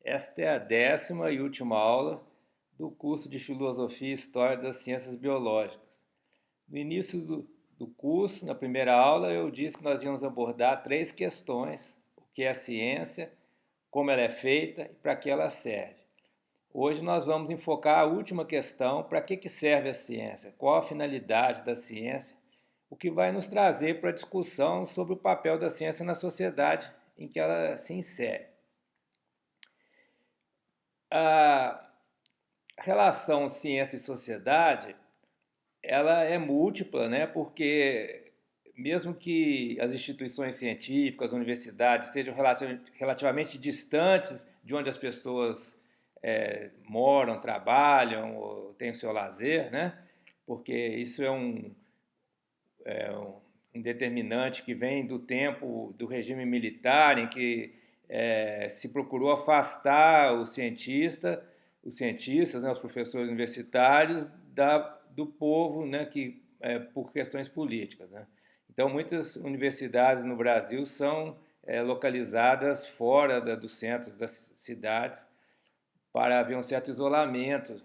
Esta é a 10ª e última aula do curso de Filosofia e História das Ciências Biológicas. No início do curso, na primeira aula, eu disse que nós íamos abordar 3 questões: o que é a ciência, como ela é feita e para que ela serve. Hoje nós vamos enfocar a última questão: para que serve a ciência, qual a finalidade da ciência, o que vai nos trazer para a discussão sobre o papel da ciência na sociedade em que ela se insere. A relação ciência e sociedade, ela é múltipla, né? Porque mesmo que as instituições científicas, as universidades, sejam relativamente distantes de onde as pessoas moram, trabalham ou têm o seu lazer, né? Porque isso é um determinante que vem do tempo do regime militar, em que se procurou afastar os cientistas, né, os professores universitários, do povo, né, por questões políticas. Né? Então, muitas universidades no Brasil são localizadas fora dos centros das cidades para haver um certo isolamento.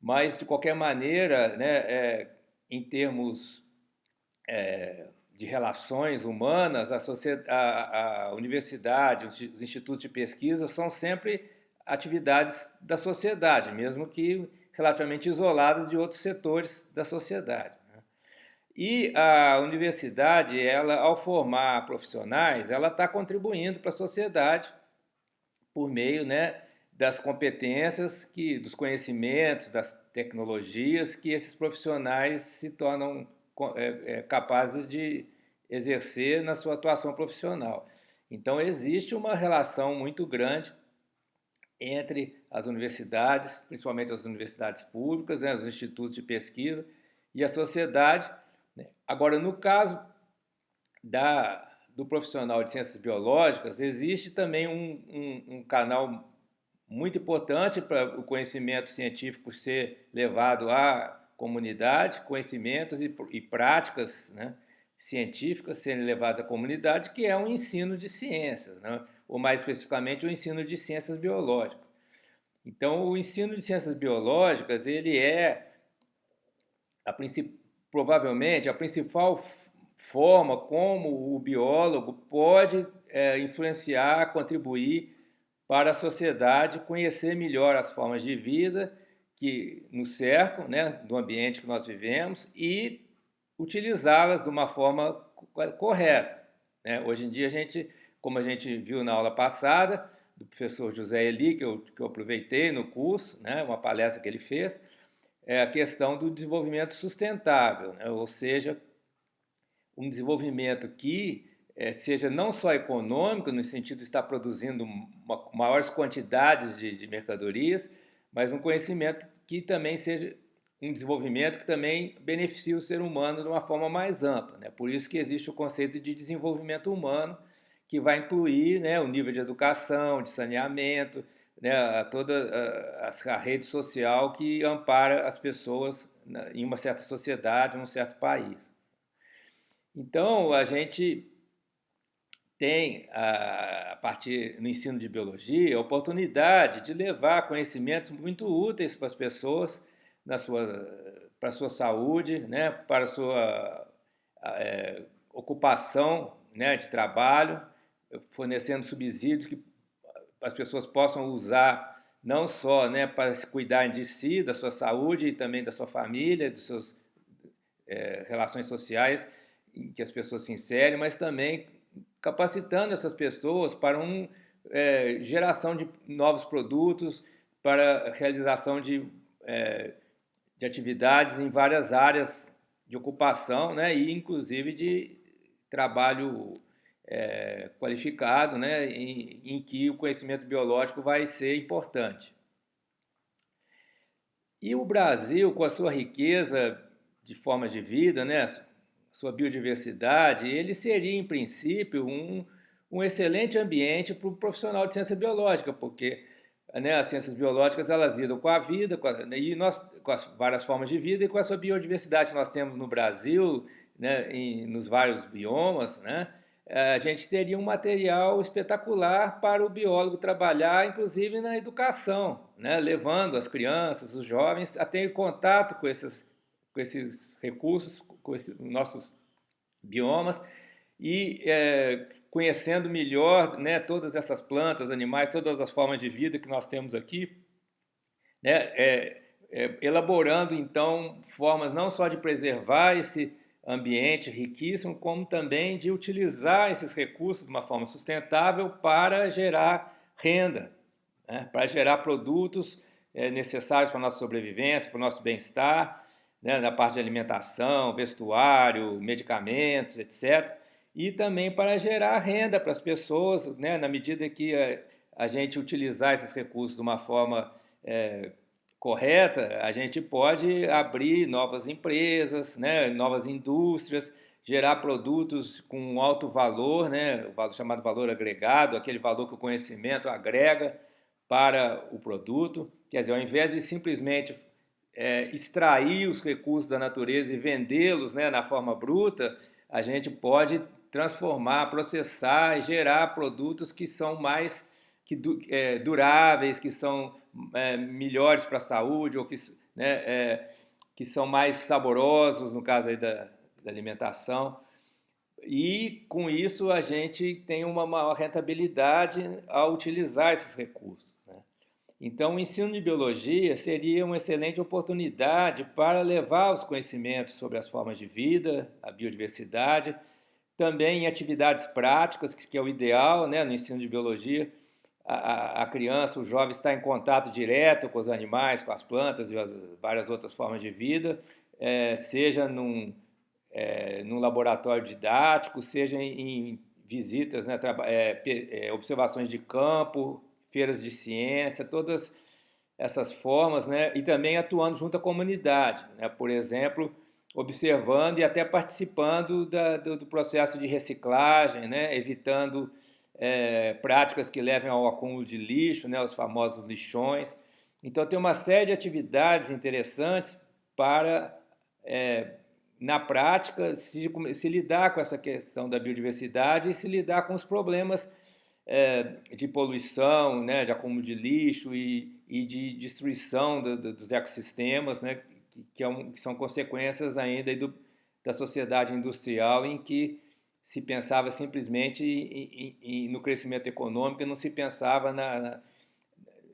Mas, de qualquer maneira, né, em termos de relações humanas, a universidade, os institutos de pesquisa são sempre atividades da sociedade, mesmo que relativamente isoladas de outros setores da sociedade. E a universidade, ela, ao formar profissionais, ela está contribuindo para a sociedade por meio, né, das competências, dos conhecimentos, das tecnologias que esses profissionais se tornam capazes de exercer na sua atuação profissional. Então, existe uma relação muito grande entre as universidades, principalmente as universidades públicas, né, os institutos de pesquisa e a sociedade. Né? Agora, no caso do profissional de ciências biológicas, existe também um canal muito importante para o conhecimento científico ser levado à comunidade, conhecimentos e práticas, né, científicas serem levadas à comunidade, que é o ensino de ciências, né, ou mais especificamente o ensino de ciências biológicas. Então, o ensino de ciências biológicas, ele é provavelmente a principal forma como o biólogo pode influenciar, contribuir para a sociedade conhecer melhor as formas de vida que nos cercam, né, do ambiente que nós vivemos, e utilizá-las de uma forma correta. Né? Hoje em dia, como a gente viu na aula passada, do professor José Eli, que eu aproveitei no curso, né, uma palestra que ele fez, é a questão do desenvolvimento sustentável, né? Ou seja, um desenvolvimento que seja não só econômico, no sentido de estar produzindo maiores quantidades de mercadorias, mas um conhecimento que também seja um desenvolvimento que também beneficie o ser humano de uma forma mais ampla. Né? Por isso que existe o conceito de desenvolvimento humano, que vai incluir, né, o nível de educação, de saneamento, né, toda a rede social que ampara as pessoas em uma certa sociedade, em um certo país. Então, a gente tem, a partir no ensino de biologia, a oportunidade de levar conhecimentos muito úteis para as pessoas para a sua saúde, né, para a sua ocupação, né, de trabalho, fornecendo subsídios que as pessoas possam usar não só, né, para se cuidar de si, da sua saúde e também da sua família, das suas relações sociais em que as pessoas se inserem, mas também capacitando essas pessoas para geração de novos produtos, para a realização de atividades em várias áreas de ocupação, né, e inclusive de trabalho qualificado, né, em que o conhecimento biológico vai ser importante. E o Brasil, com a sua riqueza de formas de vida, né, sua biodiversidade, ele seria, em princípio, um excelente ambiente para o profissional de ciência biológica, porque, né, as ciências biológicas elas lidam com a vida, com as várias formas de vida e com essa biodiversidade que nós temos no Brasil, né, nos vários biomas, né, a gente teria um material espetacular para o biólogo trabalhar, inclusive na educação, né? Levando as crianças, os jovens a ter contato com esses recursos, com esses nossos biomas e conhecendo melhor, né, todas essas plantas, animais, todas as formas de vida que nós temos aqui, né, elaborando então formas não só de preservar esse ambiente riquíssimo, como também de utilizar esses recursos de uma forma sustentável para gerar renda, né, para gerar produtos necessários para a nossa sobrevivência, para o nosso bem-estar, né, na parte de alimentação, vestuário, medicamentos, etc. E também para gerar renda para as pessoas, né, na medida que a gente utilizar esses recursos de uma forma correta, a gente pode abrir novas empresas, né, novas indústrias, gerar produtos com alto valor, né, o chamado valor agregado, aquele valor que o conhecimento agrega para o produto. Quer dizer, ao invés de simplesmente extrair os recursos da natureza e vendê-los, né, na forma bruta, a gente pode transformar, processar e gerar produtos que são mais duráveis, que são melhores para a saúde, ou que são mais saborosos, no caso aí da alimentação. E com isso a gente tem uma maior rentabilidade ao utilizar esses recursos, né? Então, o ensino de biologia seria uma excelente oportunidade para levar os conhecimentos sobre as formas de vida, a biodiversidade, também em atividades práticas, que é o ideal, né, no ensino de biologia. A criança, o jovem está em contato direto com os animais, com as plantas e as várias outras formas de vida, seja num laboratório didático, seja em visitas, né, observações de campo, feiras de ciência, todas essas formas, né, e também atuando junto à comunidade, né, por exemplo, observando e até participando do processo de reciclagem, né, evitando práticas que levem ao acúmulo de lixo, né, os famosos lixões. Então, tem uma série de atividades interessantes para, na prática, se lidar com essa questão da biodiversidade e se lidar com os problemas de poluição, né, de acúmulo de lixo e de destruição dos ecossistemas, né, que são consequências ainda da sociedade industrial em que se pensava simplesmente no crescimento econômico e não se pensava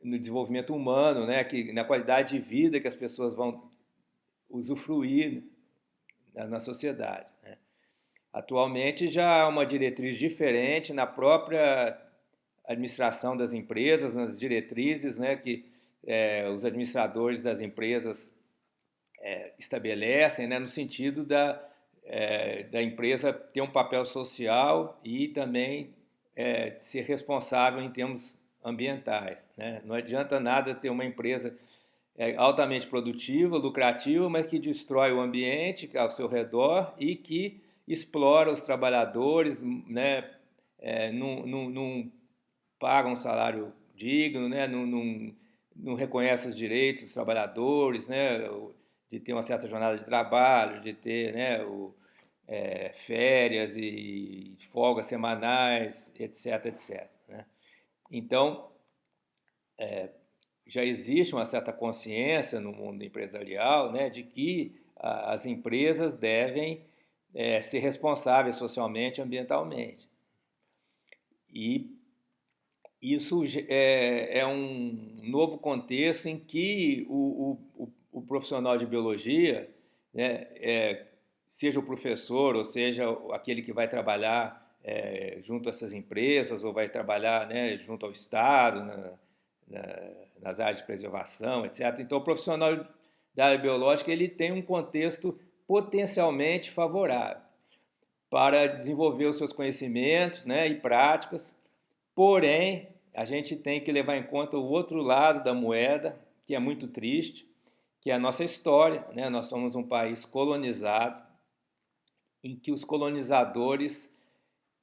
no desenvolvimento humano, né, na qualidade de vida que as pessoas vão usufruir na sociedade, né? Atualmente já há uma diretriz diferente na própria administração das empresas, nas diretrizes, né, que os administradores das empresas estabelecem, né, no sentido da empresa ter um papel social e também ser responsável em termos ambientais, né? Não adianta nada ter uma empresa altamente produtiva, lucrativa, mas que destrói o ambiente ao seu redor e que explora os trabalhadores, né? Não paga um salário digno, né? Não reconhece os direitos dos trabalhadores, né? De ter uma certa jornada de trabalho, de ter, né, férias e folgas semanais, etc, etc, né? Então, já existe uma certa consciência no mundo empresarial, né, de que as empresas devem ser responsáveis socialmente e ambientalmente. E isso é um novo contexto em que o profissional de biologia, né, seja o professor ou seja aquele que vai trabalhar junto a essas empresas ou vai trabalhar, né, junto ao Estado, nas áreas de preservação, etc. Então, o profissional da área biológica ele tem um contexto potencialmente favorável para desenvolver os seus conhecimentos, né, e práticas. Porém, a gente tem que levar em conta o outro lado da moeda, que é muito triste, que é a nossa história, né? Nós somos um país colonizado, em que os colonizadores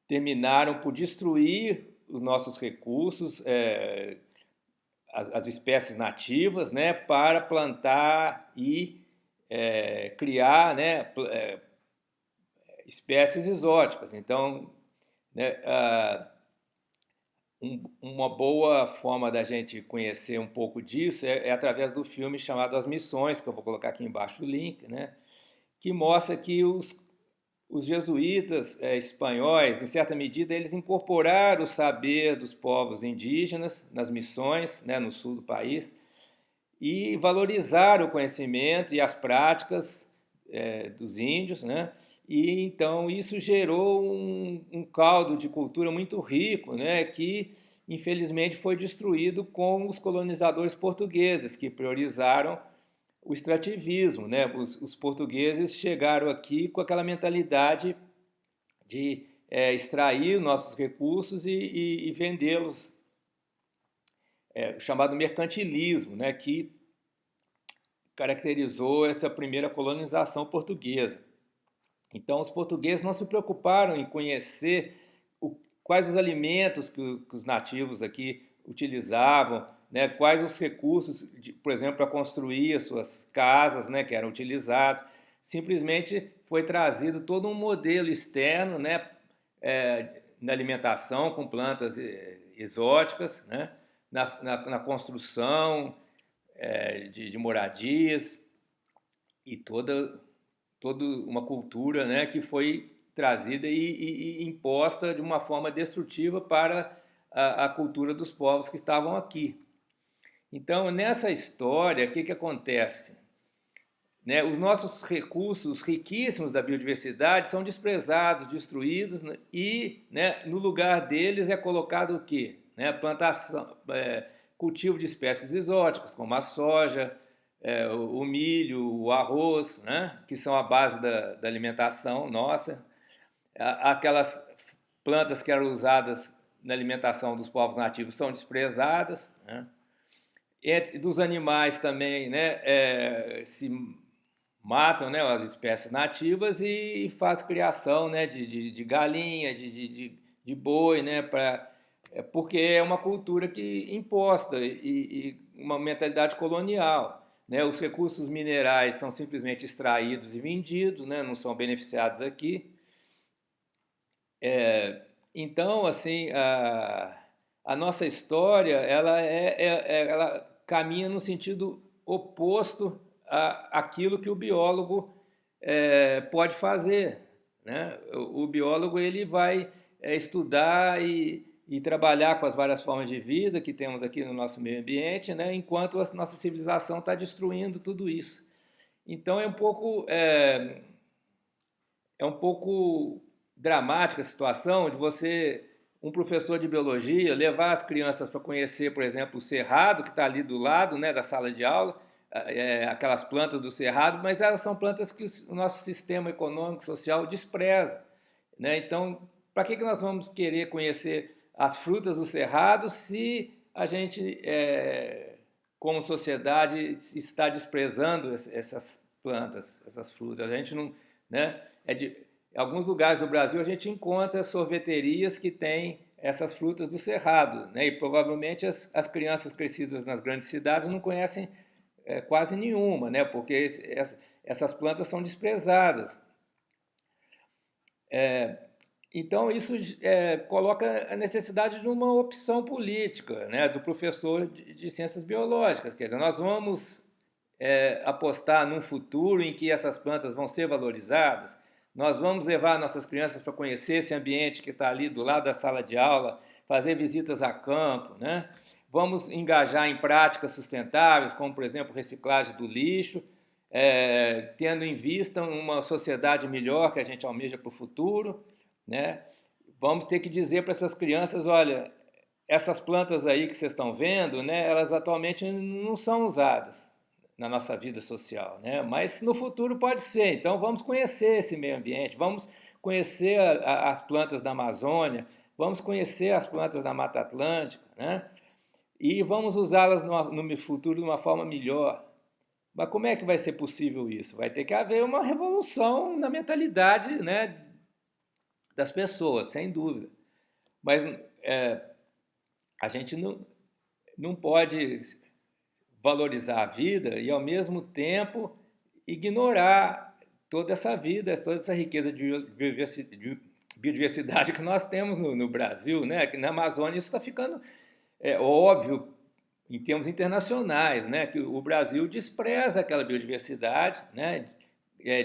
terminaram por destruir os nossos recursos, as espécies nativas, né, para plantar e criar, né, espécies exóticas. Então, né? Uma boa forma da gente conhecer um pouco disso é através do filme chamado As Missões, que eu vou colocar aqui embaixo o link, né? Que mostra que os jesuítas espanhóis, em certa medida, eles incorporaram o saber dos povos indígenas nas missões, né, no sul do país, e valorizaram o conhecimento e as práticas dos índios, né? E então isso gerou um caldo de cultura muito rico, né? Que infelizmente foi destruído com os colonizadores portugueses, que priorizaram o extrativismo, né? Os portugueses chegaram aqui com aquela mentalidade de extrair nossos recursos e vendê-los, o chamado mercantilismo, né? Que caracterizou essa primeira colonização portuguesa. Então, os portugueses não se preocuparam em conhecer quais os alimentos que os nativos aqui utilizavam, né, quais os recursos, por exemplo, para construir as suas casas, né, que eram utilizados. Simplesmente foi trazido todo um modelo externo, né, na alimentação com plantas exóticas, né, na construção de moradias e toda uma cultura, né, que foi trazida e imposta de uma forma destrutiva para a cultura dos povos que estavam aqui. Então, nessa história, o que acontece? Né, os nossos recursos riquíssimos da biodiversidade são desprezados, destruídos, né, e, né, no lugar deles é colocado o quê? Né, plantação, cultivo de espécies exóticas, como a soja, o milho, o arroz, né, que são a base da alimentação nossa, aquelas plantas que eram usadas na alimentação dos povos nativos são desprezadas, né? Dos animais também, né, se matam, né, as espécies nativas e faz criação, né, de galinha, de boi, né, porque é uma cultura que imposta e uma mentalidade colonial. Né? Os recursos minerais são simplesmente extraídos e vendidos, né, não são beneficiados aqui. Então, assim, a nossa história ela caminha no sentido oposto àquilo que o biólogo pode fazer. Né? O biólogo ele vai estudar e trabalhar com as várias formas de vida que temos aqui no nosso meio ambiente, né? Enquanto a nossa civilização está destruindo tudo isso. Então é um pouco dramática a situação de você, um professor de biologia, levar as crianças para conhecer, por exemplo, o cerrado, que está ali do lado, né, da sala de aula, aquelas plantas do cerrado, mas elas são plantas que o nosso sistema econômico, social despreza. Né? Então, para que nós vamos querer conhecer as frutas do cerrado se a gente, como sociedade, está desprezando essas plantas, essas frutas? A gente não, né? Em alguns lugares do Brasil a gente encontra sorveterias que têm essas frutas do cerrado, né? E provavelmente as crianças crescidas nas grandes cidades não conhecem quase nenhuma, né? Porque essas plantas são desprezadas. Então, isso coloca a necessidade de uma opção política, né, do professor de ciências biológicas. Quer dizer, nós vamos apostar num futuro em que essas plantas vão ser valorizadas, nós vamos levar nossas crianças para conhecer esse ambiente que está ali do lado da sala de aula, fazer visitas a campo, né? Vamos engajar em práticas sustentáveis, como, por exemplo, reciclagem do lixo, tendo em vista uma sociedade melhor que a gente almeja para o futuro, né? Vamos ter que dizer para essas crianças, olha, essas plantas aí que vocês estão vendo, né, elas atualmente não são usadas na nossa vida social, né? Mas no futuro pode ser. Então vamos conhecer esse meio ambiente, vamos conhecer as plantas da Amazônia, vamos conhecer as plantas da Mata Atlântica, né? E vamos usá-las no futuro de uma forma melhor. Mas como é que vai ser possível isso? Vai ter que haver uma revolução na mentalidade, né, das pessoas, sem dúvida. Mas a gente não pode valorizar a vida e, ao mesmo tempo, ignorar toda essa vida, toda essa riqueza de biodiversidade que nós temos no Brasil, né? Que na Amazônia isso está ficando óbvio em termos internacionais, né? Que o Brasil despreza aquela biodiversidade, né?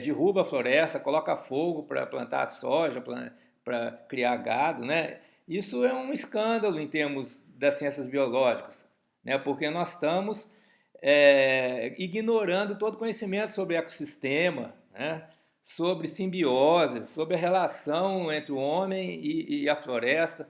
Derruba a floresta, coloca fogo para plantar soja, para criar gado, né? Isso é um escândalo em termos das ciências biológicas, né? Porque nós estamos ignorando todo conhecimento sobre ecossistema, né? Sobre simbiose, sobre a relação entre o homem e a floresta,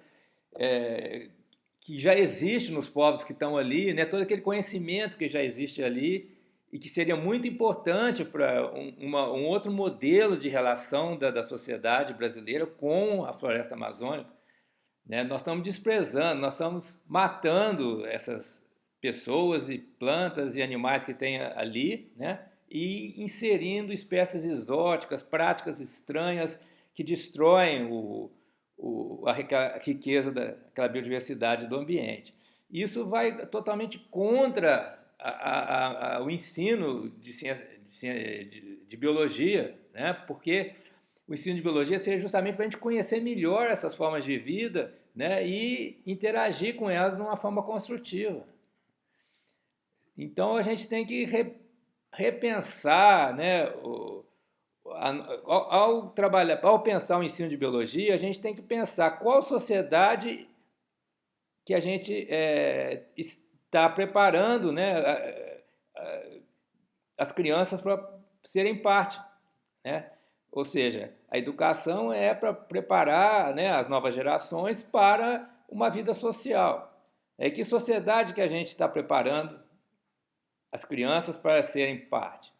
que já existe nos povos que estão ali, né? Todo aquele conhecimento que já existe ali e que seria muito importante para um outro modelo de relação da sociedade brasileira com a floresta amazônica, né? Nós estamos desprezando, nós estamos matando essas pessoas e plantas e animais que tem ali, né? E inserindo espécies exóticas, práticas estranhas que destroem a riqueza daquela biodiversidade do ambiente. Isso vai totalmente contra o ensino de biologia, né? Porque o ensino de biologia seria justamente para a gente conhecer melhor essas formas de vida, né? E interagir com elas de uma forma construtiva. Então a gente tem que repensar, né? Ao trabalhar, ao pensar o ensino de biologia, a gente tem que pensar qual sociedade que a gente está preparando, né, as crianças para serem parte, né? Ou seja, a educação é para preparar, né, as novas gerações para uma vida social. Que sociedade que a gente está preparando as crianças para serem parte?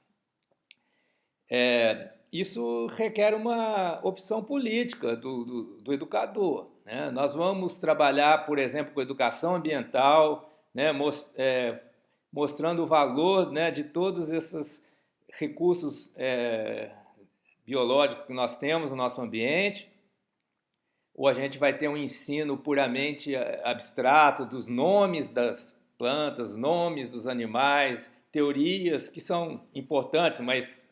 Isso requer uma opção política do educador, né? Nós vamos trabalhar, por exemplo, com educação ambiental, né? Mostrando o valor, né, de todos esses recursos biológicos que nós temos no nosso ambiente, ou a gente vai ter um ensino puramente abstrato dos nomes das plantas, nomes dos animais, teorias que são importantes, mas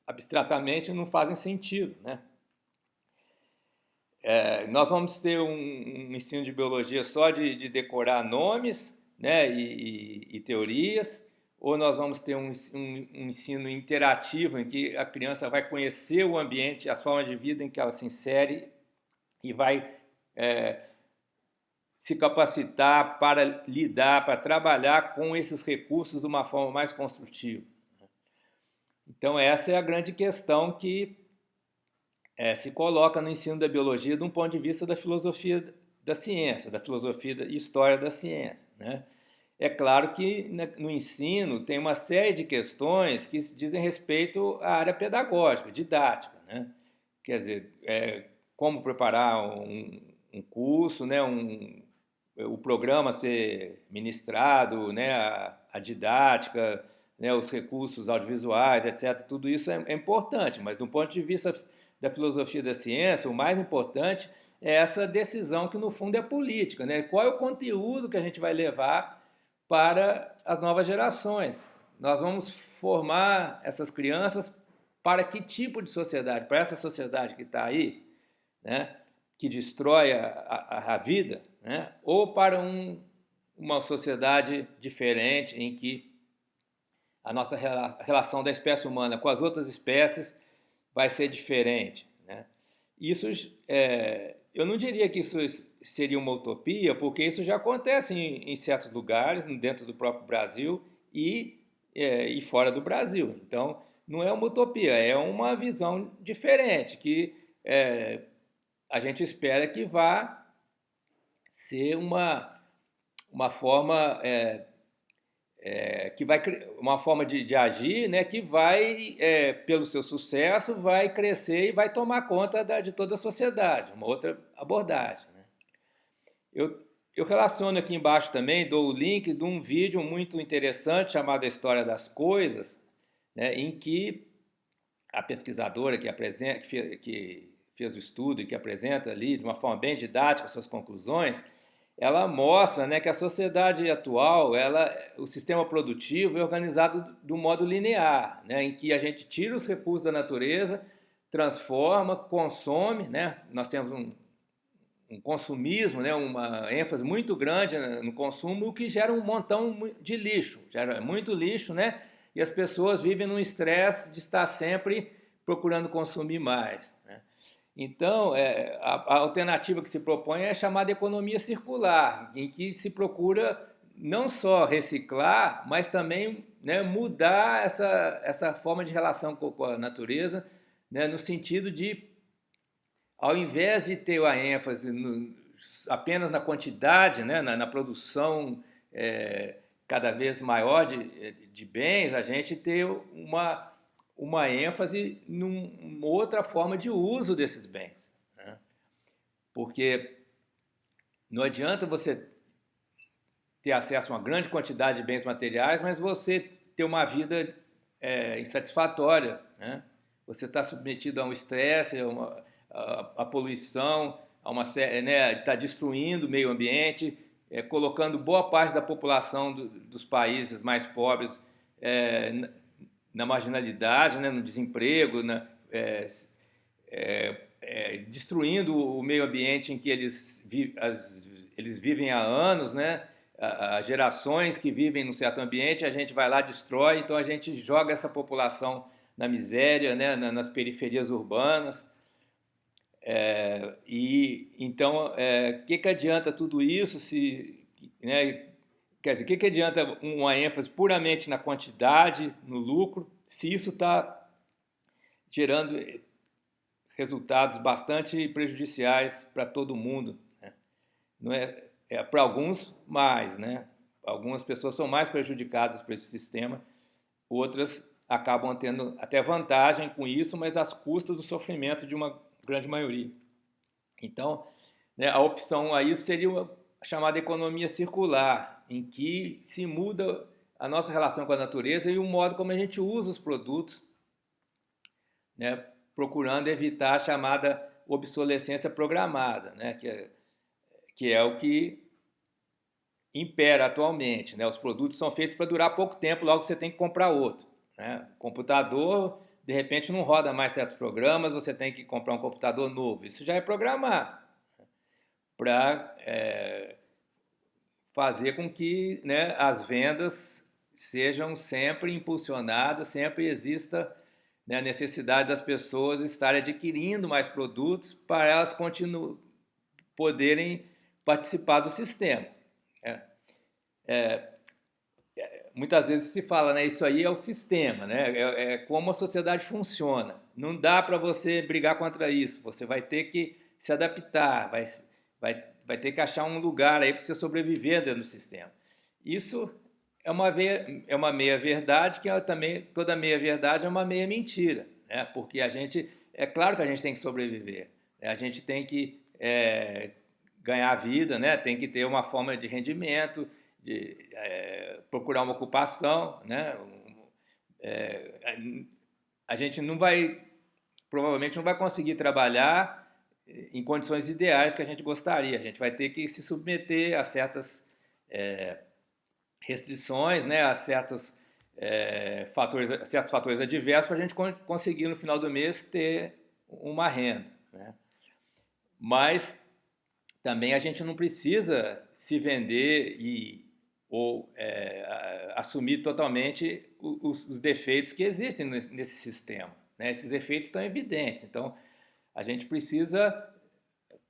abstratamente não fazem sentido, né? Nós vamos ter um ensino de biologia só de decorar nomes, né, e teorias, ou nós vamos ter um ensino interativo em que a criança vai conhecer o ambiente, as formas de vida em que ela se insere e vai se capacitar para lidar, para trabalhar com esses recursos de uma forma mais construtiva. Então essa é a grande questão que se coloca no ensino da biologia de um ponto de vista da filosofia da ciência, da filosofia e história da ciência, né? É claro que no ensino tem uma série de questões que dizem respeito à área pedagógica, didática, né? Quer dizer, como preparar um curso, né? O programa ser ministrado, né? A didática, né? Os recursos audiovisuais, etc. Tudo isso é importante, mas do ponto de vista da filosofia da ciência, o mais importante é essa decisão que no fundo é política, né? Qual é o conteúdo que a gente vai levar para as novas gerações? Nós vamos formar essas crianças para que tipo de sociedade? Para essa sociedade que está aí, né? Que destrói a vida, né? Ou para uma sociedade diferente em que a nossa relação da espécie humana com as outras espécies vai ser diferente, né? Isso, eu não diria que isso seria uma utopia, porque isso já acontece em certos lugares, dentro do próprio Brasil e fora do Brasil. Então, não é uma utopia, é uma visão diferente, que a gente espera que vá ser uma forma que vai uma forma de agir, né, que vai, pelo seu sucesso, vai crescer e vai tomar conta de toda a sociedade, uma outra abordagem, né? Eu relaciono aqui embaixo também, dou o link de um vídeo muito interessante chamado A História das Coisas, né, em que a pesquisadora que fez o estudo e que apresenta ali de uma forma bem didática suas conclusões, ela mostra, né, que a sociedade atual, o sistema produtivo é organizado de um modo linear, né, em que a gente tira os recursos da natureza, transforma, consome, né? Nós temos um consumismo, né? Uma ênfase muito grande no consumo, o que gera um montão de lixo, gera muito lixo, né? E as pessoas vivem num estresse de estar sempre procurando consumir mais, né? Então, a alternativa que se propõe é chamada economia circular, em que se procura não só reciclar, mas também, né, mudar essa forma de relação com a natureza, né, no sentido de, ao invés de ter a ênfase apenas na quantidade, né, na produção cada vez maior de bens, a gente ter uma ênfase numa outra forma de uso desses bens, né? Porque não adianta você ter acesso a uma grande quantidade de bens materiais, mas você ter uma vida insatisfatória, né? Você está submetido a um estresse, a poluição, né, está destruindo o meio ambiente, colocando boa parte da população dos países mais pobres na marginalidade, né, no desemprego, destruindo o meio ambiente em que eles vivem há anos, né? As gerações que vivem num certo ambiente, a gente vai lá, destrói, então a gente joga essa população na miséria, né? Nas periferias urbanas. E então, que adianta tudo isso se, né, quer dizer, que adianta uma ênfase puramente na quantidade, no lucro, se isso está gerando resultados bastante prejudiciais para todo mundo, né? Não para alguns mais, né? Algumas pessoas são mais prejudicadas por esse sistema, outras acabam tendo até vantagem com isso, mas às custas do sofrimento de uma grande maioria. Então, né, a opção a isso seria a chamada economia circular, em que se muda a nossa relação com a natureza e o modo como a gente usa os produtos, né, procurando evitar a chamada obsolescência programada, né, que é o que impera atualmente, né? Os produtos são feitos para durar pouco tempo, logo você tem que comprar outro, né? O computador, de repente, não roda mais certos programas, você tem que comprar um computador novo. Isso já é programado para fazer com que, né, as vendas sejam sempre impulsionadas, sempre exista, né, a necessidade das pessoas estarem adquirindo mais produtos para elas poderem participar do sistema. Muitas vezes se fala, né, isso aí é o sistema, né, é como a sociedade funciona. Não dá para você brigar contra isso, você vai ter que se adaptar, vai ter que achar um lugar aí para você sobreviver dentro do sistema. Isso é uma meia-verdade, que também, toda meia-verdade é uma meia-mentira, né, porque é claro que a gente tem que sobreviver, né, a gente tem que ganhar vida, né, tem que ter uma forma de rendimento, de procurar uma ocupação, né? A gente provavelmente não vai conseguir trabalhar em condições ideais que a gente gostaria. A gente vai ter que se submeter a certas restrições, né? A certos fatores adversos para a gente conseguir no final do mês ter uma renda, né? Mas também a gente não precisa se vender ou assumir totalmente os defeitos que existem nesse sistema, né? Esses defeitos estão evidentes, então a gente precisa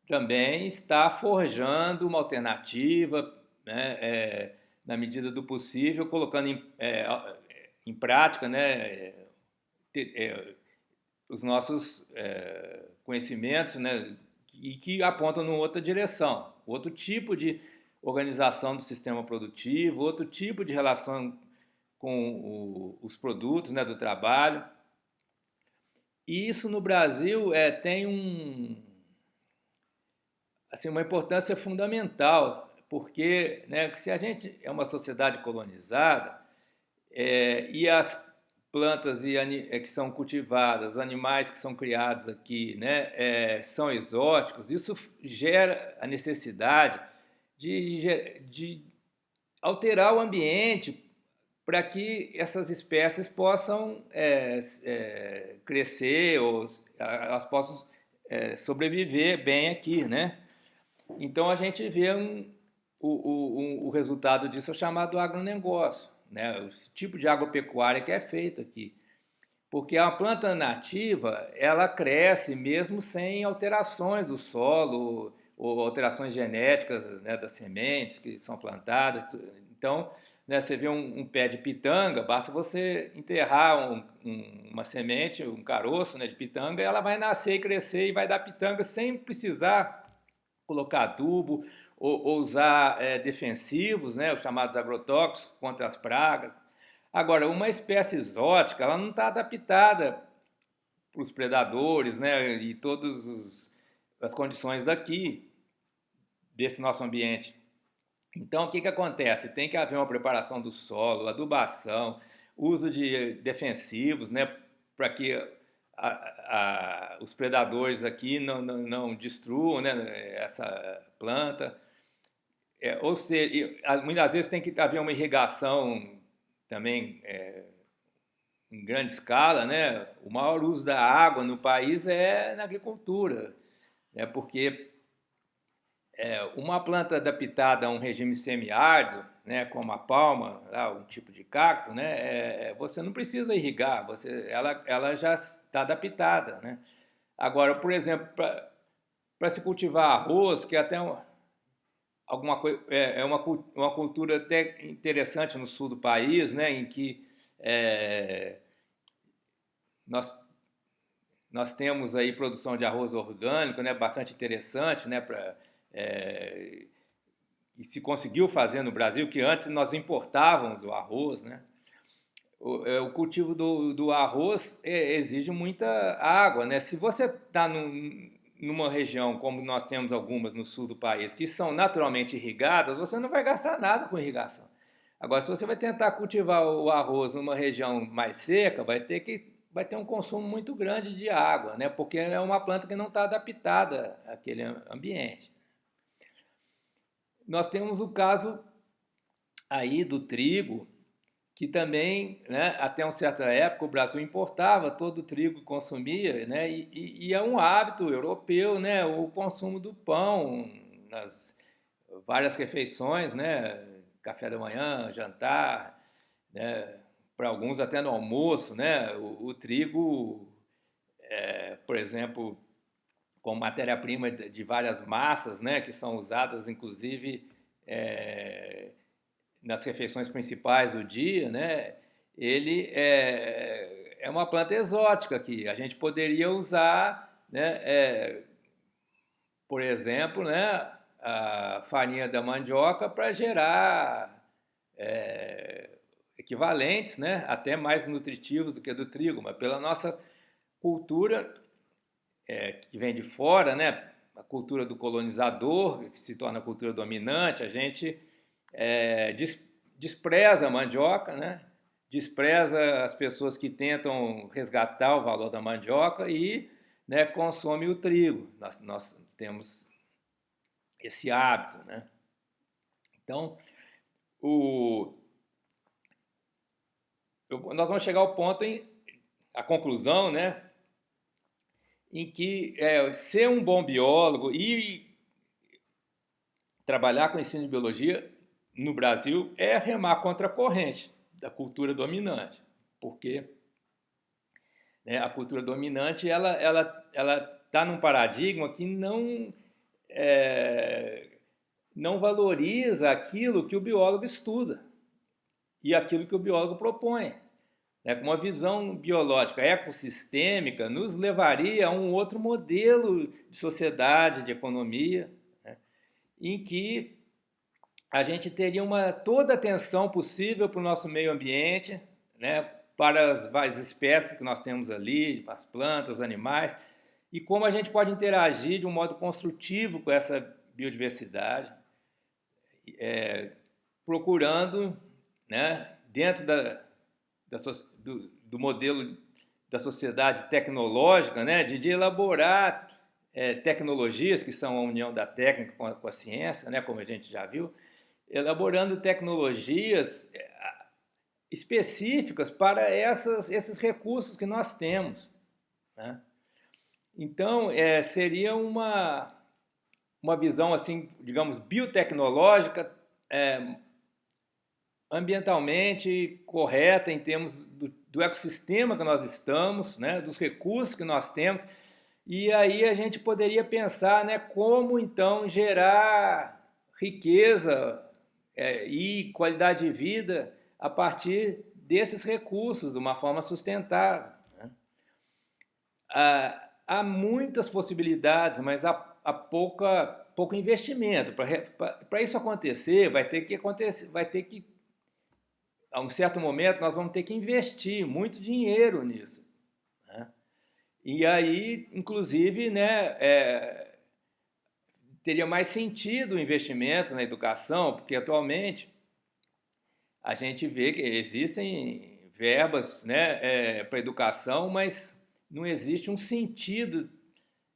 também estar forjando uma alternativa, né, na medida do possível, colocando em prática, né, os nossos conhecimentos, né, e que apontam numa outra direção, outro tipo de organização do sistema produtivo, outro tipo de relação com os produtos, né, do trabalho. E isso no Brasil tem assim, uma importância fundamental, porque, né, se a gente é uma sociedade colonizada e as plantas que são cultivadas, os animais que são criados aqui, né, são exóticos, isso gera a necessidade de alterar o ambiente para que essas espécies possam crescer ou elas possam sobreviver bem aqui, né? Então a gente vê o resultado disso é chamado agronegócio, né? O tipo de agropecuária que é feito aqui. Porque a planta nativa, ela cresce mesmo sem alterações do solo ou alterações genéticas, né, das sementes que são plantadas. Então, né, você vê um pé de pitanga, basta você enterrar uma semente, um caroço, né, de pitanga, e ela vai nascer e crescer e vai dar pitanga sem precisar colocar adubo ou usar defensivos, né, os chamados agrotóxicos contra as pragas. Agora, uma espécie exótica, ela não está adaptada para os predadores, né, e todas as condições daqui, desse nosso ambiente. Então, o que acontece? Tem que haver uma preparação do solo, adubação, uso de defensivos, né, para que os predadores aqui não destruam, né, essa planta. Ou seja, muitas vezes tem que haver uma irrigação também em grande escala, né? O maior uso da água no país é na agricultura, né? Porque uma planta adaptada a um regime semiárido, né, como a palma, um tipo de cacto, né, você não precisa irrigar, ela já está adaptada, né? Agora, por exemplo, para se cultivar arroz, que é até alguma coisa, uma cultura até interessante no sul do país, né, em que nós nós temos aí produção de arroz orgânico, né, bastante interessante, né, e se conseguiu fazer no Brasil, que antes nós importávamos o arroz, né? O cultivo do arroz exige muita água, né? Se você está numa região, como nós temos algumas no sul do país, que são naturalmente irrigadas, você não vai gastar nada com irrigação. Agora, se você vai tentar cultivar o arroz numa região mais seca, vai ter um consumo muito grande de água, né? Porque é uma planta que não está adaptada àquele ambiente. Nós temos o caso aí do trigo, que também, né, até uma certa época, o Brasil importava todo o trigo que consumia, né, e é um hábito europeu, né, o consumo do pão nas várias refeições, né, café da manhã, jantar, né, para alguns até no almoço, né, o trigo, por exemplo, como matéria-prima de várias massas, né, que são usadas, inclusive, nas refeições principais do dia, né, ele é uma planta exótica que a gente poderia usar, né, por exemplo, né, a farinha da mandioca para gerar equivalentes, né, até mais nutritivos do que do trigo, mas pela nossa cultura que vem de fora, né, a cultura do colonizador, que se torna a cultura dominante, a gente despreza a mandioca, né, despreza as pessoas que tentam resgatar o valor da mandioca e, né, consome o trigo. Nós temos esse hábito, né? Então, nós vamos chegar ao ponto a conclusão, né, em que ser um bom biólogo e trabalhar com ensino de biologia no Brasil é remar contra a corrente da cultura dominante, porque, né, a cultura dominante ela está num paradigma que não valoriza aquilo que o biólogo estuda e aquilo que o biólogo propõe. Uma visão biológica ecossistêmica nos levaria a um outro modelo de sociedade, de economia, né, em que a gente teria toda a atenção possível para o nosso meio ambiente, né, para as várias espécies que nós temos ali, as plantas, os animais, e como a gente pode interagir de um modo construtivo com essa biodiversidade, procurando, né, dentro do modelo da sociedade tecnológica, né, de elaborar tecnologias que são a união da técnica com a ciência, né, como a gente já viu, elaborando tecnologias específicas para esses recursos que nós temos, né? Então, seria uma visão, assim, digamos, biotecnológica, ambientalmente correta em termos do ecossistema que nós estamos, né, dos recursos que nós temos, e aí a gente poderia pensar, né, como então gerar riqueza e qualidade de vida a partir desses recursos, de uma forma sustentável, né? Há muitas possibilidades, mas há pouco investimento. Para isso acontecer, a um certo momento, nós vamos ter que investir muito dinheiro nisso, né? E aí, inclusive, né, teria mais sentido o investimento na educação, porque atualmente a gente vê que existem verbas, né, para educação, mas não existe um sentido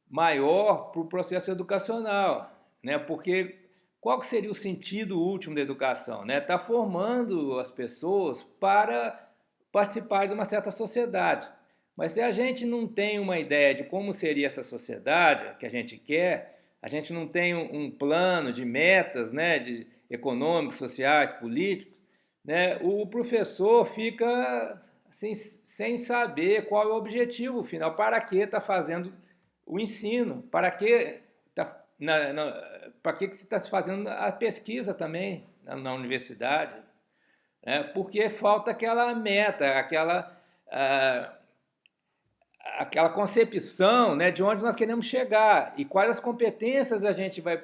maior para o processo educacional, né? Porque qual que seria o sentido último da educação, né? Tá formando as pessoas para participar de uma certa sociedade. Mas se a gente não tem uma ideia de como seria essa sociedade que a gente quer, a gente não tem um plano de metas, né, de econômicos, sociais, políticos, né, o professor fica assim, sem saber qual é o objetivo final, para que está fazendo o ensino, para que está para que você está se fazendo a pesquisa também na universidade, né? Porque falta aquela meta, aquela concepção, né, de onde nós queremos chegar e quais as competências a gente vai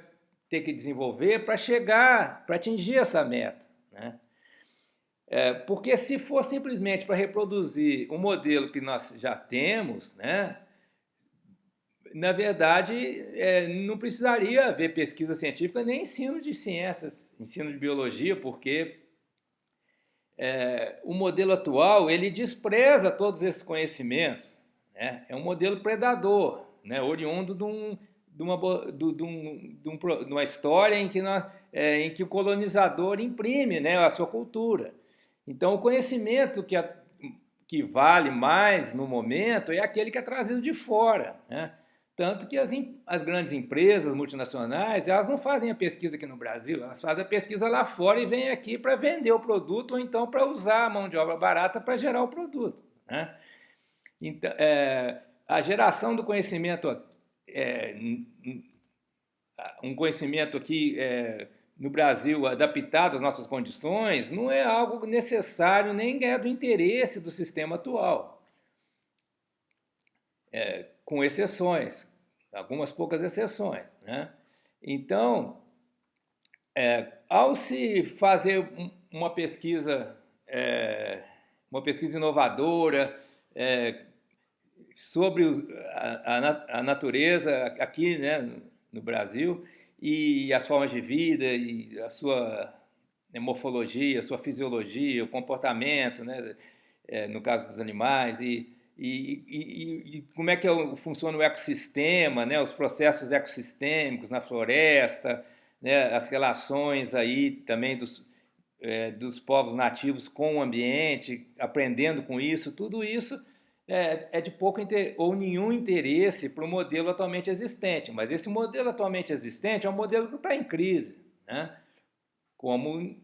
ter que desenvolver para chegar, para atingir essa meta, né? Porque se for simplesmente para reproduzir um modelo que nós já temos, né, na verdade, não precisaria haver pesquisa científica nem ensino de ciências, ensino de biologia, porque o modelo atual ele despreza todos esses conhecimentos, né? É um modelo predador, né? Oriundo de uma história em que o colonizador imprime, né, a sua cultura. Então, o conhecimento que vale mais no momento é aquele que é trazido de fora, né? Tanto que as grandes empresas multinacionais, elas não fazem a pesquisa aqui no Brasil, elas fazem a pesquisa lá fora e vêm aqui para vender o produto ou então para usar a mão de obra barata para gerar o produto, né? Então, a geração do conhecimento, um conhecimento aqui no Brasil adaptado às nossas condições, não é algo necessário nem é do interesse do sistema atual. Com exceções, algumas poucas exceções, né? Então, ao se fazer uma pesquisa inovadora sobre a natureza aqui, né, no Brasil e as formas de vida e a sua morfologia, a sua fisiologia, o comportamento, né, no caso dos animais e como é que funciona o ecossistema, né, os processos ecossistêmicos na floresta, né, as relações aí também dos povos nativos com o ambiente, aprendendo com isso, tudo isso de pouco ou nenhum interesse para o modelo atualmente existente. Mas esse modelo atualmente existente é um modelo que está em crise, né, como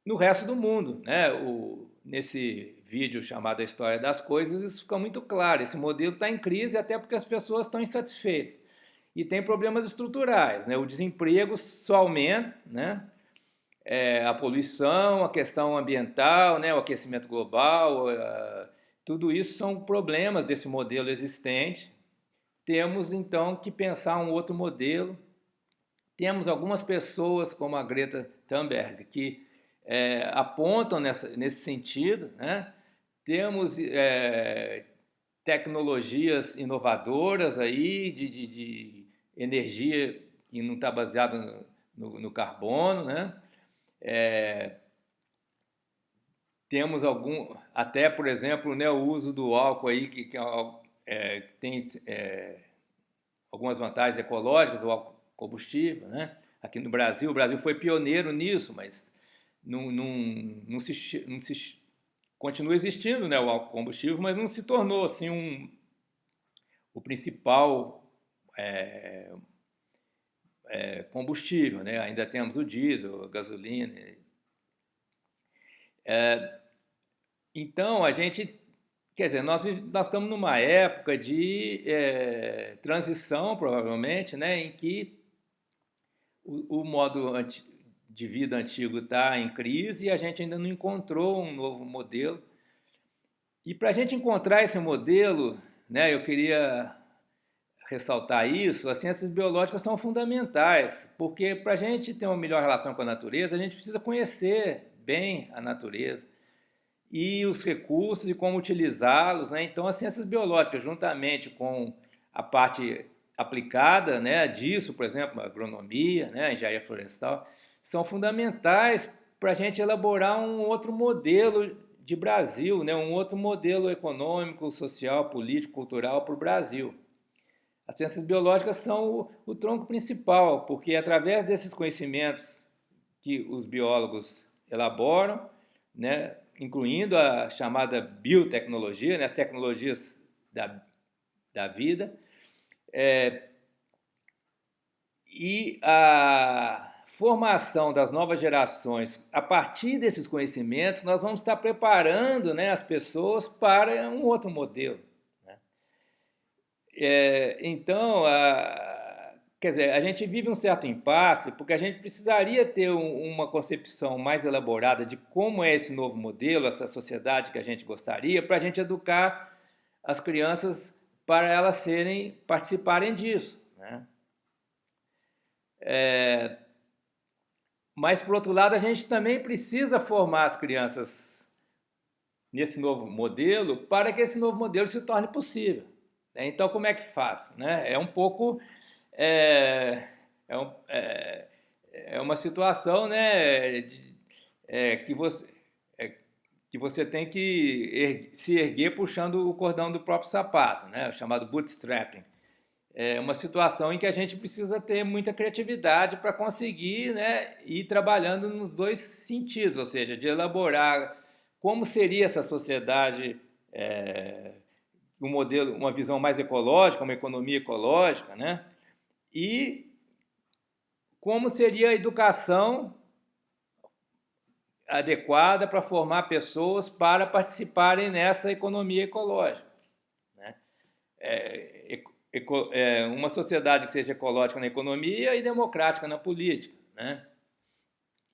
no resto do mundo, né? Nesse vídeo chamado A História das Coisas, isso fica muito claro. Esse modelo está em crise até porque as pessoas estão insatisfeitas. E tem problemas estruturais, né? O desemprego só aumenta, né? A poluição, a questão ambiental, né? O aquecimento global, tudo isso são problemas desse modelo existente. Temos, então, que pensar um outro modelo. Temos algumas pessoas, como a Greta Thunberg, que apontam nesse sentido, né? Temos tecnologias inovadoras aí de energia que não está baseada no carbono, né? Temos até, por exemplo, né, o uso do álcool aí que tem algumas vantagens ecológicas, do álcool combustível, né? Aqui no Brasil, o Brasil foi pioneiro nisso, mas não se continua existindo, né, o álcool combustível, mas não se tornou assim o principal combustível, né? Ainda temos o diesel, a gasolina. Então, a gente, quer dizer, nós estamos numa época de transição, provavelmente, né, em que o modo de vida antigo está em crise e a gente ainda não encontrou um novo modelo. E para a gente encontrar esse modelo, né, eu queria ressaltar isso, as ciências biológicas são fundamentais, porque para a gente ter uma melhor relação com a natureza, a gente precisa conhecer bem a natureza e os recursos e como utilizá-los, né? Então, as ciências biológicas, juntamente com a parte aplicada, né, disso, por exemplo, a agronomia, né, a engenharia florestal, são fundamentais para a gente elaborar um outro modelo de Brasil, né, um outro modelo econômico, social, político, cultural para o Brasil. As ciências biológicas são o tronco principal, porque é através desses conhecimentos que os biólogos elaboram, né, incluindo a chamada biotecnologia, né, as tecnologias da vida, e a formação das novas gerações, a partir desses conhecimentos, nós vamos estar preparando, né, as pessoas para um outro modelo. Então, quer dizer, a gente vive um certo impasse, porque a gente precisaria ter uma concepção mais elaborada de como é esse novo modelo, essa sociedade que a gente gostaria, para a gente educar as crianças para elas participarem disso, né? Mas, por outro lado, a gente também precisa formar as crianças nesse novo modelo para que esse novo modelo se torne possível. Então, como é que faz? Né? É um pouco... É uma situação, né, que você tem que se erguer puxando o cordão do próprio sapato, né, o chamado bootstrapping. É uma situação em que a gente precisa ter muita criatividade para conseguir, né, ir trabalhando nos dois sentidos, ou seja, de elaborar como seria essa sociedade, um modelo, uma visão mais ecológica, uma economia ecológica, né? E como seria a educação adequada para formar pessoas para participarem nessa economia ecológica, né? Uma sociedade que seja ecológica na economia e democrática na política, né?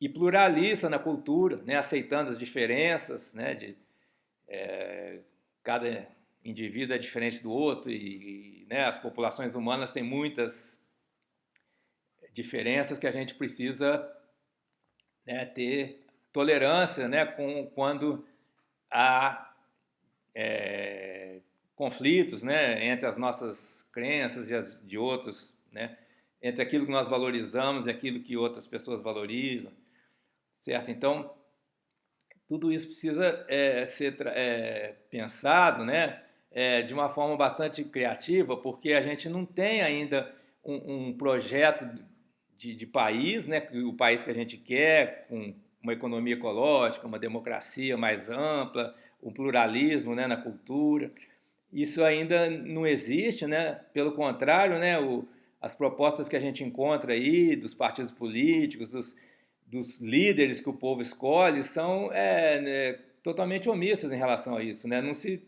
E pluralista na cultura, né? Aceitando as diferenças, né? Cada indivíduo é diferente do outro e né, as populações humanas têm muitas diferenças que a gente precisa, né, ter tolerância, né, quando há conflitos, né, entre as nossas crenças e as de outros, né, entre aquilo que nós valorizamos e aquilo que outras pessoas valorizam, certo? Então, tudo isso precisa ser pensado, né, de uma forma bastante criativa, porque a gente não tem ainda um projeto de país, né, o país que a gente quer, com uma economia ecológica, uma democracia mais ampla, o pluralismo, né, na cultura. Isso ainda não existe, né? Pelo contrário, né, as propostas que a gente encontra aí dos partidos políticos, dos líderes que o povo escolhe, são né, totalmente omissas em relação a isso, né? Não se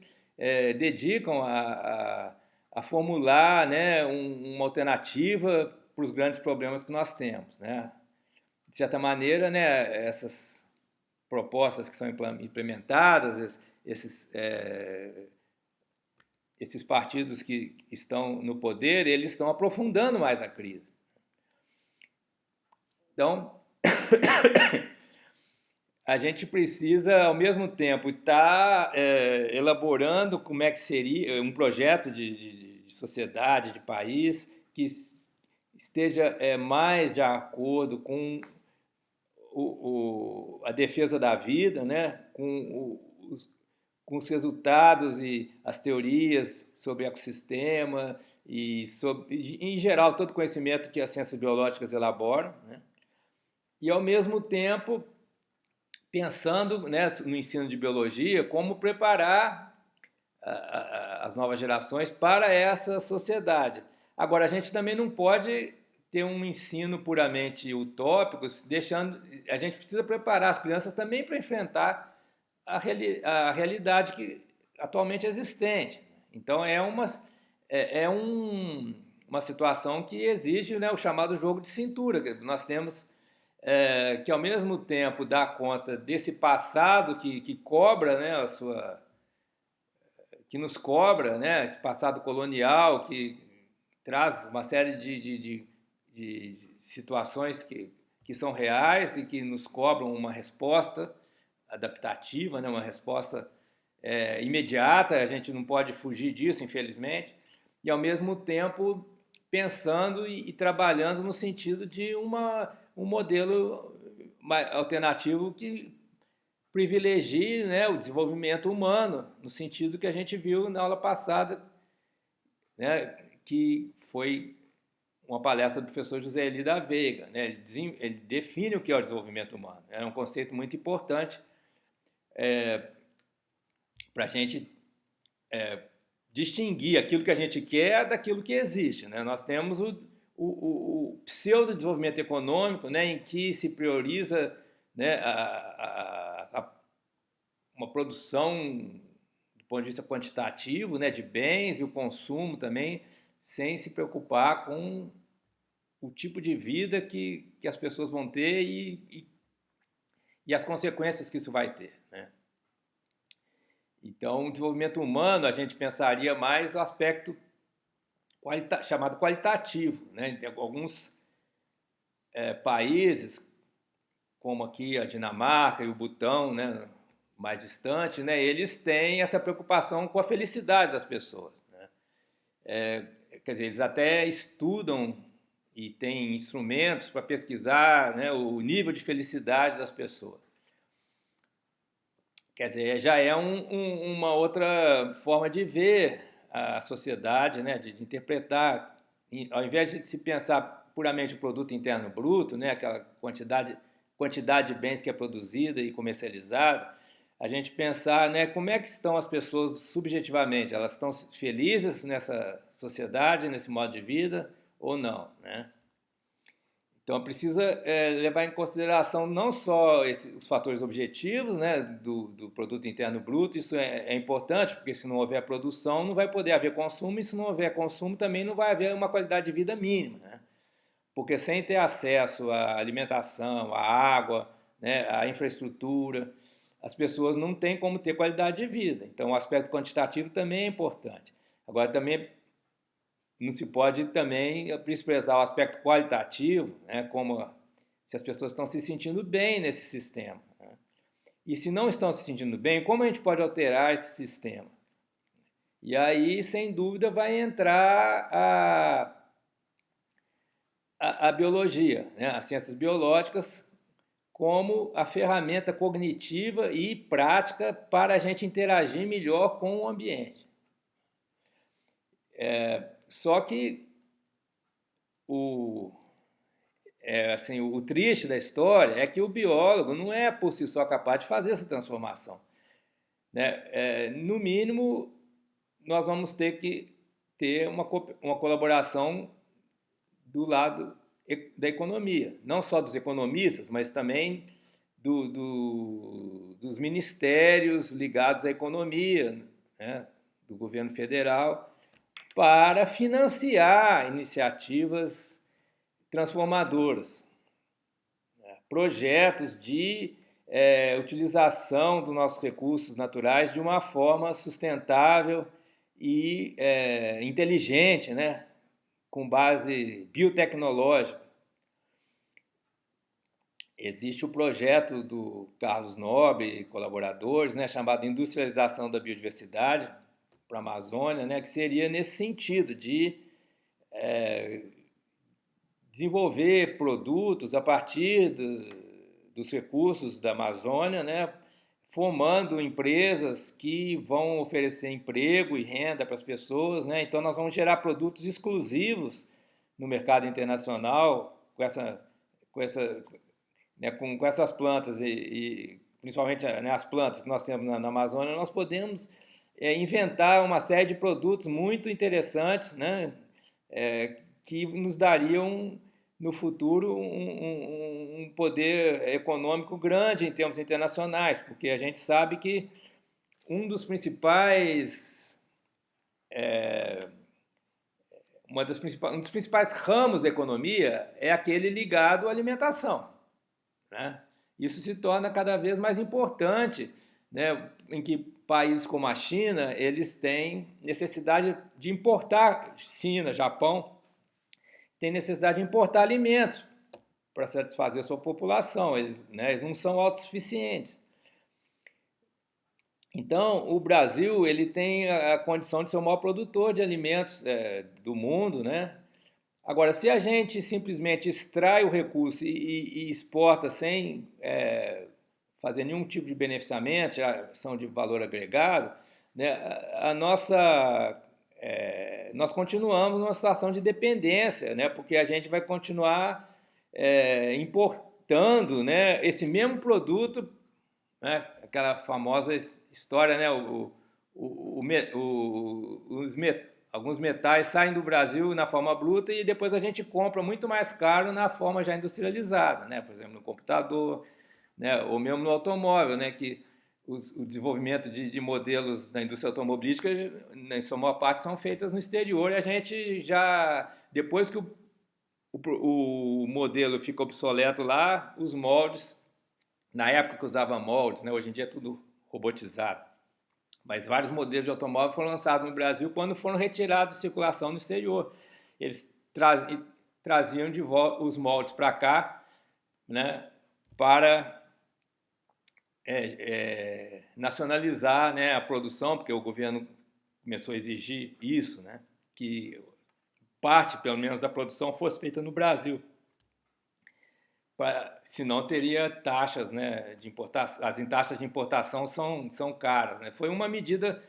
dedicam a formular, né, uma alternativa para os grandes problemas que nós temos, né? De certa maneira, né, essas propostas que são implementadas, esses partidos que estão no poder, eles estão aprofundando mais a crise. Então, a gente precisa, ao mesmo tempo, estar elaborando como é que seria um projeto de sociedade, de país, que esteja mais de acordo com a defesa da vida, né? com os resultados e as teorias sobre ecossistema e, em geral, todo o conhecimento que as ciências biológicas elaboram, né? E, ao mesmo tempo, pensando, né, no ensino de biologia, como preparar as novas gerações para essa sociedade. Agora, a gente também não pode ter um ensino puramente utópico, deixando, a gente precisa preparar as crianças também para enfrentar a realidade que atualmente existente. Então, uma situação que exige, né, o chamado jogo de cintura. Nós temos que, ao mesmo tempo, dar conta desse passado que cobra, né, que nos cobra, né, esse passado colonial que traz uma série de situações que são reais e que nos cobram uma resposta adaptativa, né, uma resposta imediata, a gente não pode fugir disso, infelizmente, e ao mesmo tempo pensando e trabalhando no sentido de um modelo alternativo que privilegie, né, o desenvolvimento humano, no sentido que a gente viu na aula passada, né, que foi uma palestra do professor José Eli da Veiga. Né, ele define o que é o desenvolvimento humano. É um conceito muito importante para a gente distinguir aquilo que a gente quer daquilo que existe. Né? Nós temos o pseudo-desenvolvimento econômico, né, em que se prioriza, né, uma produção do ponto de vista quantitativo, né, de bens e o consumo também, sem se preocupar com o tipo de vida que as pessoas vão ter e as consequências que isso vai ter. Né? Então, o desenvolvimento humano, a gente pensaria mais no aspecto chamado qualitativo. Né? Tem alguns países, como aqui a Dinamarca e o Butão, né, mais distante, né, eles têm essa preocupação com a felicidade das pessoas. Né? Quer dizer, eles até estudam e têm instrumentos para pesquisar, né, o nível de felicidade das pessoas. Quer dizer, já é uma outra forma de ver a sociedade, né, de interpretar. Ao invés de se pensar puramente o produto interno bruto, né, aquela quantidade de bens que é produzida e comercializada, a gente pensar, né, como é que estão as pessoas subjetivamente, elas estão felizes nessa sociedade, nesse modo de vida ou não, né? Então precisa levar em consideração não só os fatores objetivos, né, do produto interno bruto, isso é importante, porque se não houver produção não vai poder haver consumo, e se não houver consumo também não vai haver uma qualidade de vida mínima, né? Porque sem ter acesso à alimentação, à água, né, à infraestrutura, as pessoas não têm como ter qualidade de vida. Então o aspecto quantitativo também é importante. Agora também não se pode também desprezar o aspecto qualitativo, né, como se as pessoas estão se sentindo bem nesse sistema. Né? E se não estão se sentindo bem, como a gente pode alterar esse sistema? E aí, sem dúvida, vai entrar a biologia, né, as ciências biológicas, como a ferramenta cognitiva e prática para a gente interagir melhor com o ambiente. Só que o triste da história é que o biólogo não é por si só capaz de fazer essa transformação. Né? No mínimo, nós vamos ter que ter uma colaboração do lado da economia, não só dos economistas, mas também dos ministérios ligados à economia, né, do governo federal, para financiar iniciativas transformadoras, né, projetos de utilização dos nossos recursos naturais de uma forma sustentável e inteligente, né, com base biotecnológica. Existe o projeto do Carlos Nobre e colaboradores, né, chamado Industrialização da Biodiversidade para a Amazônia, né, que seria nesse sentido de desenvolver produtos a partir dos recursos da Amazônia, né, formando empresas que vão oferecer emprego e renda para as pessoas. Né? Então, nós vamos gerar produtos exclusivos no mercado internacional com essas plantas e principalmente, né, as plantas que nós temos na Amazônia, nós podemos inventar uma série de produtos muito interessantes, né, que nos dariam no futuro um poder econômico grande em termos internacionais, porque a gente sabe que um dos principais um dos principais ramos da economia é aquele ligado à alimentação, né? Isso se torna cada vez mais importante, né, em que países como a China, eles têm necessidade de importar, China, Japão, tem necessidade de importar alimentos para satisfazer a sua população, eles, né, eles não são autossuficientes. Então, o Brasil ele tem a condição de ser o maior produtor de alimentos do mundo, né? Agora, se a gente simplesmente extrai o recurso e exporta sem fazer nenhum tipo de beneficiamento, ação de valor agregado, né, nós continuamos numa situação de dependência, né, porque a gente vai continuar importando, né, esse mesmo produto, né, aquela famosa história, né, alguns metais saem do Brasil na forma bruta e depois a gente compra muito mais caro na forma já industrializada, né, por exemplo, no computador, né, ou mesmo no automóvel, né, que o desenvolvimento de modelos da indústria automobilística, em sua maior parte, são feitas no exterior e a gente já, depois que o modelo fica obsoleto lá, os moldes, na época que usava moldes, né, hoje em dia é tudo robotizado, mas vários modelos de automóvel foram lançados no Brasil quando foram retirados de circulação no exterior. Eles traziam de volta os moldes para cá, né, para nacionalizar, né, a produção, porque o governo começou a exigir isso, né, que parte, pelo menos, da produção fosse feita no Brasil. Senão teria taxas, né, de importação. As taxas de importação são caras, né? Foi uma medida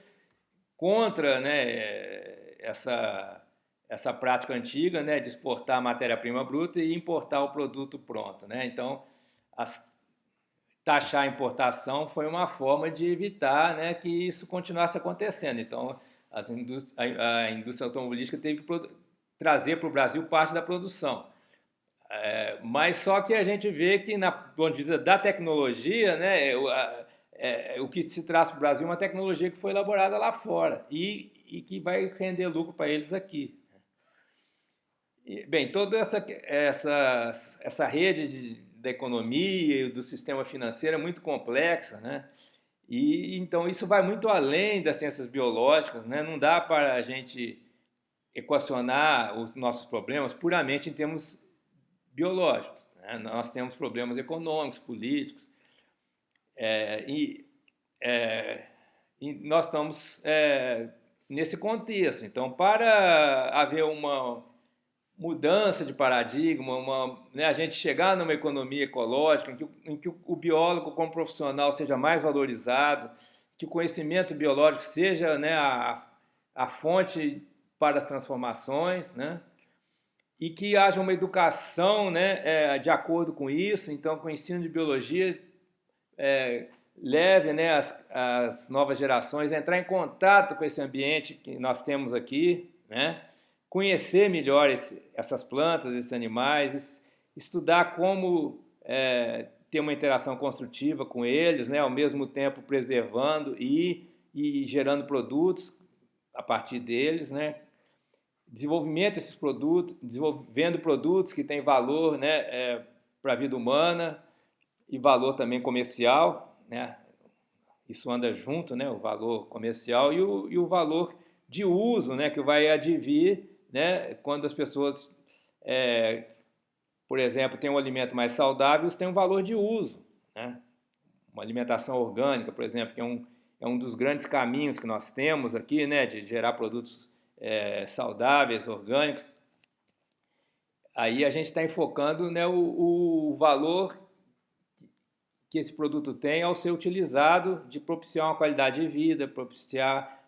contra, né, essa prática antiga, né, de exportar matéria-prima bruta e importar o produto pronto, né? Então, taxar a importação foi uma forma de evitar, né, que isso continuasse acontecendo. Então, a indústria automobilística teve que trazer para o Brasil parte da produção. Mas só que a gente vê que, na ponto de vista da tecnologia, né, o que se traz para o Brasil é uma tecnologia que foi elaborada lá fora e que vai render lucro para eles aqui. Bem, toda essa rede da economia e do sistema financeiro é muito complexa, né? E então isso vai muito além das ciências biológicas, né? Não dá para a gente equacionar os nossos problemas puramente em termos biológicos, né? Nós temos problemas econômicos, políticos, e nós estamos nesse contexto. Então, para haver uma mudança de paradigma, né, a gente chegar numa economia ecológica em que o biólogo como profissional seja mais valorizado, que o conhecimento biológico seja, né, a fonte para as transformações, né, e que haja uma educação, né, de acordo com isso. Então, com o ensino de biologia, leve, né, as novas gerações a entrar em contato com esse ambiente que nós temos aqui, né, conhecer melhor essas plantas, esses animais, estudar como ter uma interação construtiva com eles, né, ao mesmo tempo preservando e gerando produtos a partir deles, né, desenvolvimento desses produtos, desenvolvendo produtos que têm valor, né, para a vida humana e valor também comercial, né, isso anda junto, né, o valor comercial e o valor de uso, né, que vai advir, né, quando as pessoas, por exemplo, têm um alimento mais saudável, isso tem um valor de uso, né? Uma alimentação orgânica, por exemplo, que é um dos grandes caminhos que nós temos aqui, né, de gerar produtos saudáveis, orgânicos. Aí a gente está enfocando, né, o valor que esse produto tem ao ser utilizado, de propiciar uma qualidade de vida, propiciar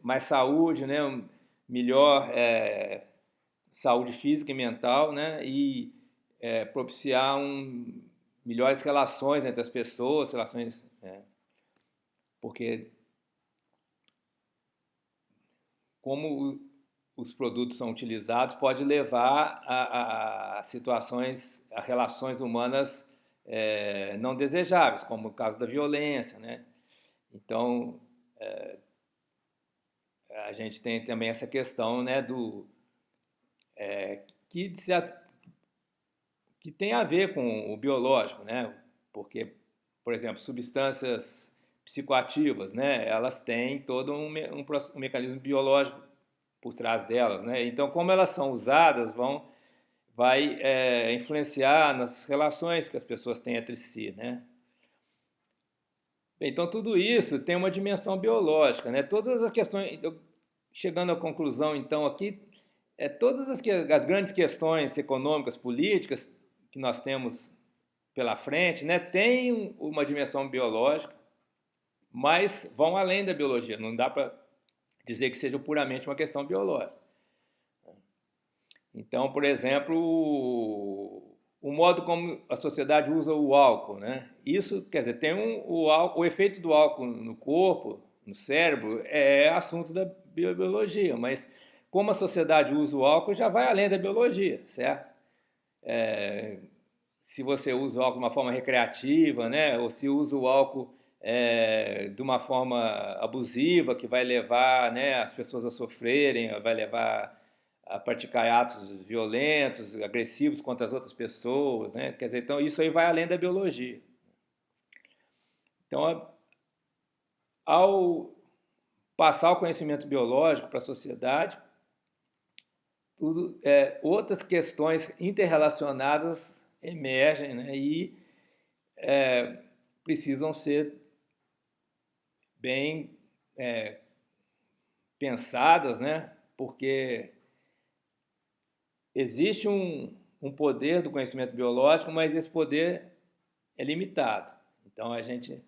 mais saúde, né, melhor saúde física e mental, né, e propiciar melhores relações entre as pessoas, porque como os produtos são utilizados, pode levar a situações, a relações humanas não desejáveis, como o caso da violência, né? Então, a gente tem também essa questão, né, que, que tem a ver com o biológico, né? Porque, por exemplo, substâncias psicoativas, né? Elas têm todo um mecanismo biológico por trás delas, né? Então, como elas são usadas, vai influenciar nas relações que as pessoas têm entre si, né? Bem, então, tudo isso tem uma dimensão biológica, né? Todas as questões, chegando à conclusão, então, aqui, todas as grandes questões econômicas, políticas que nós temos pela frente, né, têm uma dimensão biológica, mas vão além da biologia. Não dá para dizer que seja puramente uma questão biológica. Então, por exemplo, o modo como a sociedade usa o álcool, né? Isso, quer dizer, o efeito do álcool no corpo, no cérebro, é assunto da biologia, mas como a sociedade usa o álcool, já vai além da biologia, certo? Se você usa o álcool de uma forma recreativa, né? Ou se usa o álcool de uma forma abusiva, que vai levar, né, as pessoas a sofrerem, vai levar a praticar atos violentos, agressivos contra as outras pessoas, né? Quer dizer, então isso aí vai além da biologia. Então, ao passar o conhecimento biológico para a sociedade, outras questões interrelacionadas emergem, né? E precisam ser bem pensadas, né? Porque existe um poder do conhecimento biológico, mas esse poder é limitado. Então a gente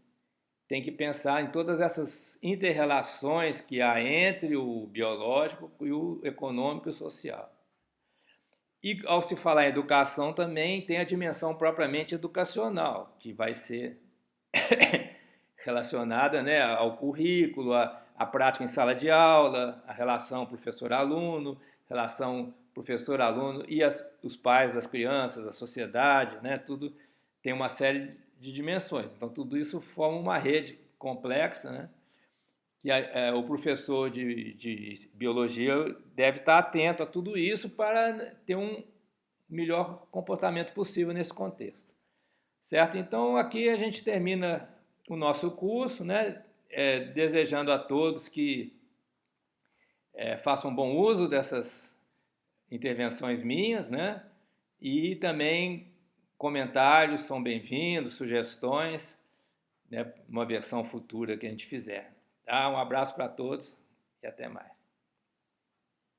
tem que pensar em todas essas interrelações que há entre o biológico e o econômico e o social. E ao se falar em educação também tem a dimensão propriamente educacional, que vai ser relacionada, né, ao currículo, à prática em sala de aula, a relação professor-aluno, relação professor-aluno e os pais das crianças, a sociedade, né, tudo tem uma série de dimensões. Então, tudo isso forma uma rede complexa, né, que o professor de biologia deve estar atento a tudo isso para ter um melhor comportamento possível nesse contexto. Certo? Então, aqui a gente termina o nosso curso, né, desejando a todos que façam bom uso dessas intervenções minhas, né, e também comentários são bem-vindos, sugestões, né, uma versão futura que a gente fizer. Tá? Um abraço para todos e até mais.